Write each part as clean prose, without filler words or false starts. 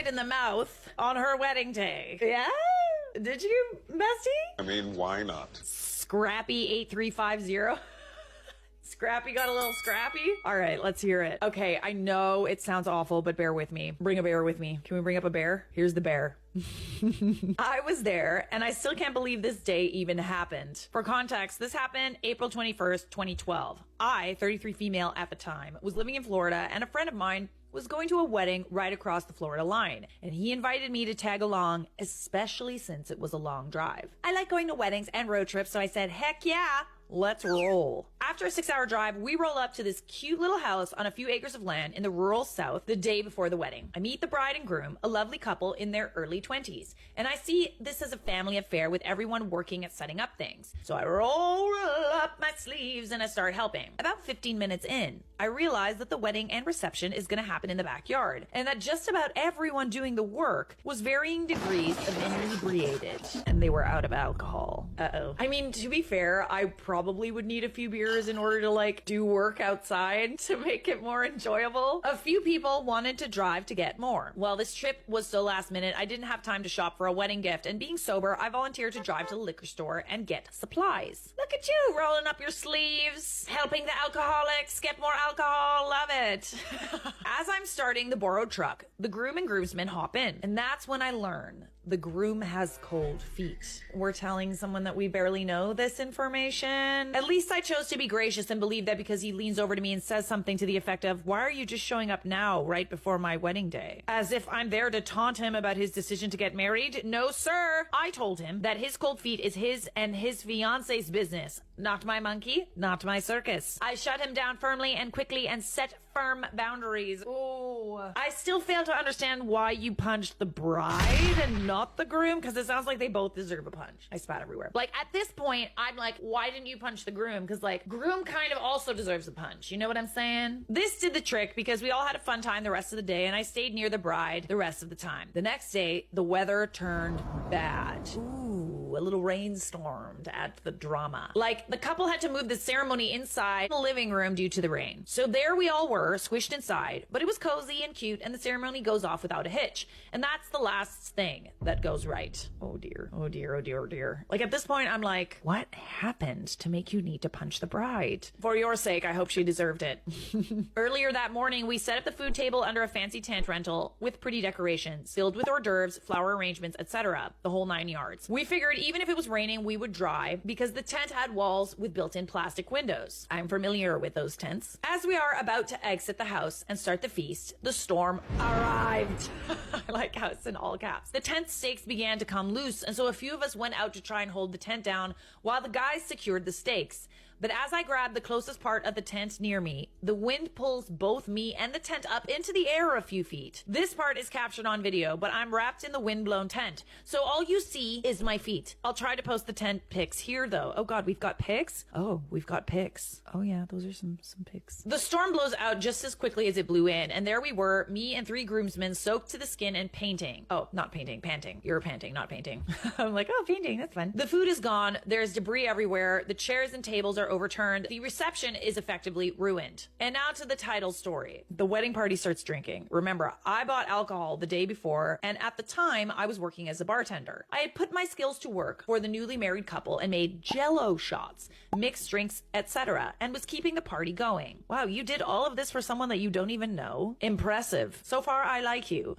right in the mouth on her wedding day. Yeah? Did you, bestie? I mean, why not? Scrappy8350. Scrappy got a little scrappy? All right, let's hear it. Okay, I know it sounds awful, but bear with me. Bring a bear with me. Can we bring up a bear? Here's the bear. I was there, and I still can't believe this day even happened. For context, this happened April 21st, 2012. I, 33 female at the time, was living in Florida, and a friend of mine was going to a wedding right across the Florida line, and he invited me to tag along, especially since it was a long drive. I like going to weddings and road trips, so I said, heck yeah, let's roll. After a 6-hour drive, we roll up to this cute little house on a few acres of land in the rural south the day before the wedding. I meet the bride and groom, a lovely couple in their early 20s, and I see this as a family affair with everyone working at setting up things. So I roll up my sleeves and I start helping. About 15 minutes in, I realize that the wedding and reception is going to happen in the backyard, and that just about everyone doing the work was varying degrees of inebriated, and they were out of alcohol. Uh-oh. I mean, to be fair, I probably would need a few beers in order to do work outside to make it more enjoyable. A few people wanted to drive to get more. Well, this trip was so last minute, I didn't have time to shop for a wedding gift, and being sober, I volunteered to drive to the liquor store and get supplies. Look at you rolling up your sleeves, helping the alcoholics get more alcohol. Love it. As I'm starting the borrowed truck, the groom and groomsmen hop in, and that's when I learn the groom has cold feet. We're telling someone that we barely know this information. At least I chose to be gracious and believe that because he leans over to me and says something to the effect of, why are you just showing up now, right before my wedding day? As if I'm there to taunt him about his decision to get married. No, sir. I told him that his cold feet is his and his fiance's business. Not my monkey, not my circus. I shut him down firmly and quickly and set firm boundaries. Ooh. I still fail to understand why you punched the bride and not the groom, because it sounds like they both deserve a punch. I spat everywhere. At this point, I'm like, why didn't you punch the groom? Because groom kind of also deserves a punch. You know what I'm saying? This did the trick because we all had a fun time the rest of the day, and I stayed near the bride the rest of the time. The next day, the weather turned bad. Ooh, a little rainstorm to add to the drama. The couple had to move the ceremony inside the living room due to the rain. So there we all were, squished inside, but it was cozy and cute, and the ceremony goes off without a hitch. And that's the last thing that goes right. Oh dear, oh dear, oh dear, oh dear. At this point, I'm like, what happened to make you need to punch the bride? For your sake, I hope she deserved it. Earlier that morning, we set up the food table under a fancy tent rental with pretty decorations, filled with hors d'oeuvres, flower arrangements, etc. The whole 9 yards. We figured even if it was raining, we would dry because the tent had walls with built-in plastic windows. I'm familiar with those tents. As we are about to exit the house and start the feast, the storm arrived. I like how it's in all caps. The tent stakes began to come loose, and so a few of us went out to try and hold the tent down while the guys secured the stakes. But as I grab the closest part of the tent near me, the wind pulls both me and the tent up into the air a few feet. This part is captured on video, but I'm wrapped in the wind-blown tent, so all you see is my feet. I'll try to post the tent pics here, though. Oh god, we've got pics? Oh, we've got pics. Oh yeah, those are some pics. The storm blows out just as quickly as it blew in, and there we were, me and 3 groomsmen soaked to the skin and painting. Oh, not painting, panting. You're panting, not painting. I'm like, oh, painting, that's fun. The food is gone, there's debris everywhere, the chairs and tables are overturned, the reception is effectively ruined. And now to the title story. The wedding party starts drinking. Remember, I bought alcohol the day before, and at the time, I was working as a bartender. I had put my skills to work for the newly married couple and made Jell-O shots, mixed drinks, etc., and was keeping the party going. Wow, you did all of this for someone that you don't even know? Impressive. So far, I like you.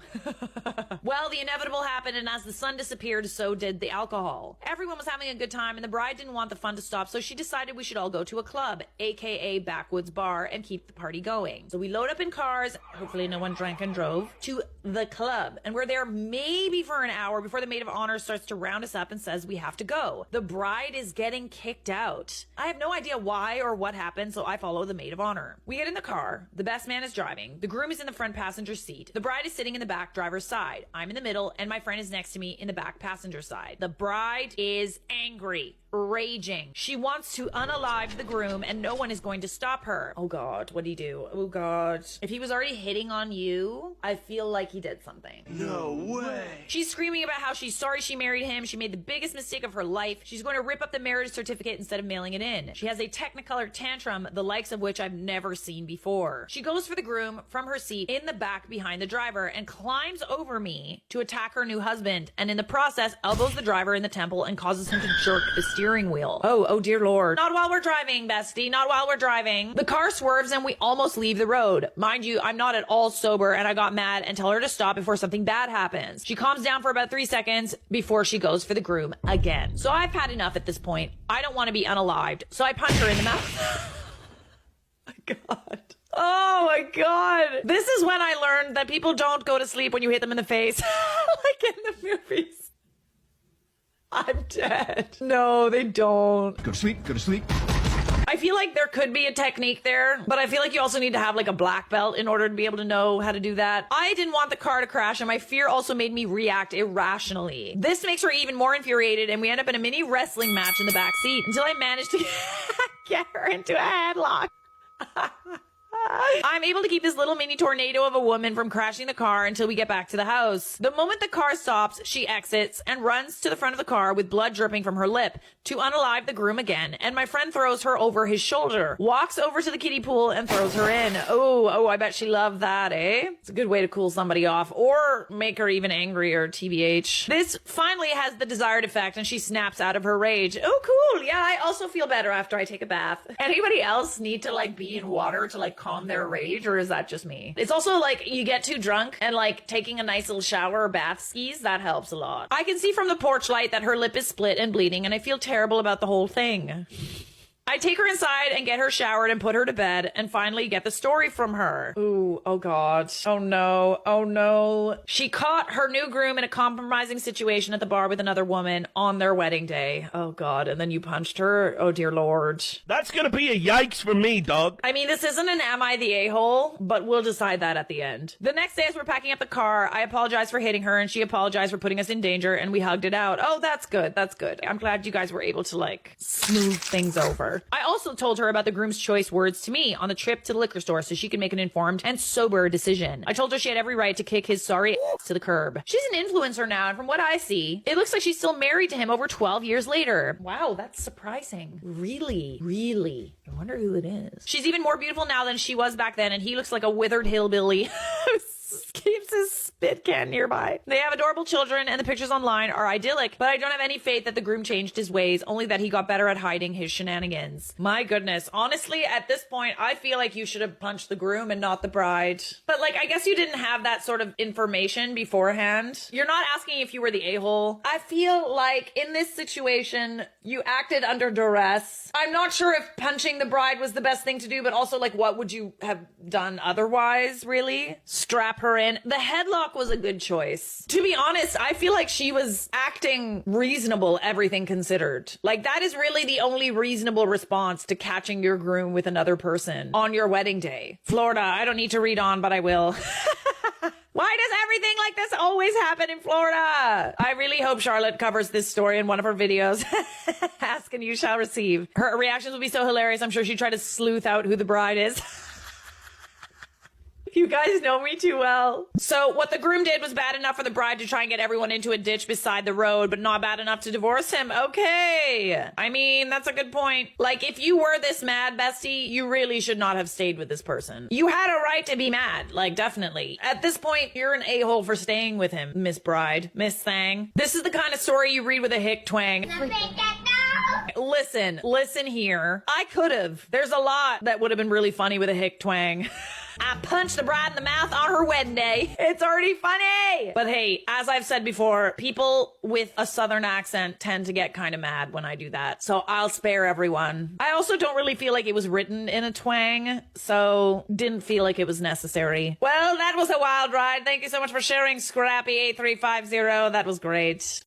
Well, the inevitable happened, and as the sun disappeared, so did the alcohol. Everyone was having a good time, and the bride didn't want the fun to stop, so she decided we should all go to a club, aka backwoods bar, and keep the party going. So we load up in cars, hopefully no one drank and drove, to the club, and we're there maybe for an hour before the maid of honor starts to round us up and says we have to go. The bride is getting kicked out. I have no idea why or what happened, so I follow the maid of honor. We get in the car, the best man is driving, the groom is in the front passenger seat, the bride is sitting in the back driver's side, I'm in the middle, and my friend is next to me in the back passenger side. The bride is angry. raging. She wants to unalive the groom and no one is going to stop her. Oh God, what'd he do? Oh God. If he was already hitting on you, I feel like he did something. No way. She's screaming about how she's sorry she married him. She made the biggest mistake of her life. She's going to rip up the marriage certificate instead of mailing it in. She has a technicolor tantrum, the likes of which I've never seen before. She goes for the groom from her seat in the back behind the driver and climbs over me to attack her new husband, and in the process elbows the driver in the temple and causes him to jerk the steering wheel. Oh dear Lord. Not while we're driving, bestie. Not while we're driving. The car swerves and we almost leave the road. Mind you, I'm not at all sober and I got mad and tell her to stop before something bad happens. She calms down for about 3 seconds before she goes for the groom again. So I've had enough at this point. I don't want to be unalived, so I punch her in the mouth. Oh my God. Oh my God. This is when I learned that people don't go to sleep when you hit them in the face. Like in the movies. I'm dead. No, they don't. Go to sleep, go to sleep. I feel like there could be a technique there, but I feel like you also need to have like a black belt in order to be able to know how to do that. I didn't want the car to crash, and my fear also made me react irrationally. This makes her even more infuriated, and we end up in a mini wrestling match in the back seat until I managed to get her into a headlock. I'm able to keep this little mini tornado of a woman from crashing the car until we get back to the house. The moment the car stops, she exits and runs to the front of the car with blood dripping from her lip to unalive the groom again, and my friend throws her over his shoulder, walks over to the kiddie pool and throws her in. Oh, I bet she loved that, eh? It's a good way to cool somebody off or make her even angrier, TBH. This finally has the desired effect and she snaps out of her rage. Oh, cool. Yeah, I also feel better after I take a bath. Anybody else need to like be in water to like calm their rage, or is that just me? It's also like you get too drunk and like taking a nice little shower or bath skis, that helps a lot. I can see from the porch light that her lip is split and bleeding, and I feel terrible about the whole thing. I take her inside and get her showered and put her to bed and finally get the story from her. Ooh, oh God. Oh no. Oh no. She caught her new groom in a compromising situation at the bar with another woman on their wedding day. Oh God. And then you punched her. Oh dear Lord. That's gonna be a yikes for me, dog. I mean, this isn't an am I the a-hole, but we'll decide that at the end. The next day as we're packing up the car, I apologized for hitting her and she apologized for putting us in danger and we hugged it out. Oh, that's good. That's good. I'm glad you guys were able to like smooth things over. I also told her about the groom's choice words to me on the trip to the liquor store so she could make an informed and sober decision. I told her she had every right to kick his sorry ass to the curb. She's an influencer now, and from what I see, it looks like she's still married to him over 12 years later. Wow, that's surprising. Really? Really? I wonder who it is. She's even more beautiful now than she was back then, and he looks like a withered hillbilly. Keeps his spit can nearby. They have adorable children and the pictures online are idyllic, but I don't have any faith that the groom changed his ways, only that he got better at hiding his shenanigans. My goodness. Honestly, at this point, I feel like you should have punched the groom and not the bride. But like, I guess you didn't have that sort of information beforehand. You're not asking if you were the a-hole. I feel like in this situation, you acted under duress. I'm not sure if punching the bride was the best thing to do, but also like, what would you have done otherwise, really? Strap her in. The headlock was a good choice. To be honest, I feel like she was acting reasonable, everything considered. Like, that is really the only reasonable response to catching your groom with another person on your wedding day. Florida, I don't need to read on, but I will. Why does everything like this always happen in Florida? I really hope Charlotte covers this story in one of her videos. Ask and you shall receive. Her reactions will be so hilarious. I'm sure she'd try to sleuth out who the bride is. You guys know me too well. So what the groom did was bad enough for the bride to try and get everyone into a ditch beside the road, but not bad enough to divorce him. Okay. I mean, that's a good point. Like, if you were this mad, bestie, you really should not have stayed with this person. You had a right to be mad. Like, definitely. At this point, you're an a-hole for staying with him, Miss Bride, Miss Thang. This is the kind of story you read with a hick twang. Listen here. I could have. There's a lot that would have been really funny with a hick twang. I punched the bride in the mouth on her wedding day. It's already funny. But hey, as I've said before, people with a southern accent tend to get kind of mad when I do that. So I'll spare everyone. I also don't really feel like it was written in a twang, so didn't feel like it was necessary. Well, that was a wild ride. Thank you so much for sharing, Scrappy8350. That was great.